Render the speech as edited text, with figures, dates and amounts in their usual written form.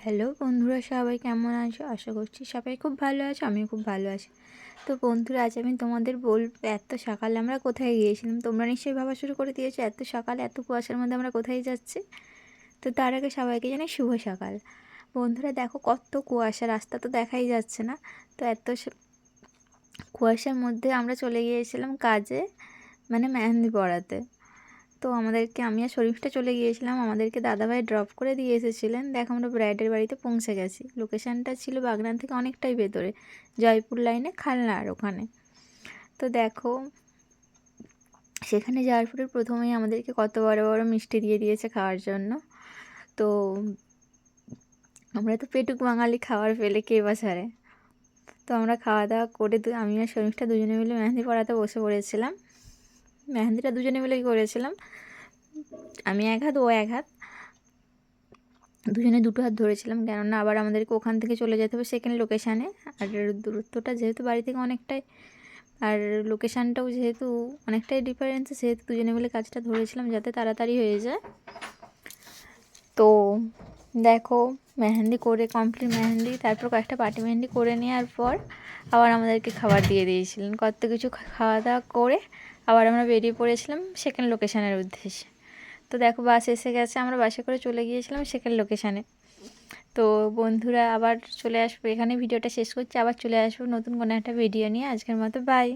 Hello বন্ধুরা, সবাই কেমন আছো? আশা করছি সবাই খুব ভালো আছো, আমিও খুব ভালো আছি। তো বন্ধুরা, আজ আমি তোমাদের বলবো এত সকালে আমরা কোথায় গিয়েছিলাম। তোমরা নিশ্চয়ই ভাবা শুরু করে দিয়েছো এত সকালে এত কুয়াশার মধ্যে আমরা কোথায় যাচ্ছি। তো তার আগে সবাইকে জানাই শুভ সকাল। বন্ধুরা দেখো কত কুয়াশা, রাস্তা তো দেখাই যাচ্ছে না। তো কুয়াশার মধ্যে আমরা চলে গিয়েছিলাম কাজে, মানে মেহেন্দি পড়াতে। তো আমি আর শরীফটা চলে গিয়েছিলাম, আমাদেরকে দাদাভাই ড্রপ করে দিয়ে এসেছিলেন। দেখো আমরা ব্রাইডের বাড়িতে পৌঁছে গেছি। লোকেশানটা ছিল বাগনান থেকে অনেকটাই ভেতরে, জয়পুর লাইনে খালনার ওখানে। তো দেখো সেখানে যাওয়ার পরে প্রথমেই আমাদেরকে কত বড় বড় মিষ্টি দিয়ে দিয়েছে খাওয়ার জন্য। তো আমরা তো পেটুক বাঙালি, খাওয়ার পেলে কে বা ছাড়ে। তো আমরা খাওয়া দাওয়া করে আমি আর শরীফটা দুজনে মিলে মেহেন্দি পড়াতে বসে পড়েছিলাম। মেহেন্দিটা দুজনে মিলেই করেছিলাম, আমি এক হাত ও এক হাত, দুজনে দুটো হাত ধরেছিলাম, কেননা আবার আমাদেরকে ওখান থেকে চলে যেতে হবে সেকেন্ড লোকেশানে। আর দূরত্বটা যেহেতু বাড়ি থেকে অনেকটাই, আর লোকেশানটাও যেহেতু অনেকটাই ডিফারেন্স, সেহেতু দুজনে মিলে কাজটা ধরেছিলাম যাতে তাড়াতাড়ি হয়ে যায়। তো দেখো মেহেন্দি করে কমপ্লিট, তারপর কয়েকটা পাটি মেহেন্দি করে নেওয়ার পর আবার আমাদেরকে খাবার দিয়ে দিয়েছিলেন। কত কিছু খাওয়া দাওয়া করে আবার আমরা বেরিয়ে পড়েছিলাম সেকেন্ড লোকেশানের উদ্দেশ্যে। তো দেখো বাস এসে গেছে, আমরা বাসে করে চলে গিয়েছিলাম সেকেন্ড লোকেশানে। তো বন্ধুরা আবার চলে আসবো, এখানে ভিডিওটা শেষ করছি, আবার চলে আসবো নতুন কোনো একটা ভিডিও নিয়ে। আজকের মতো বাই।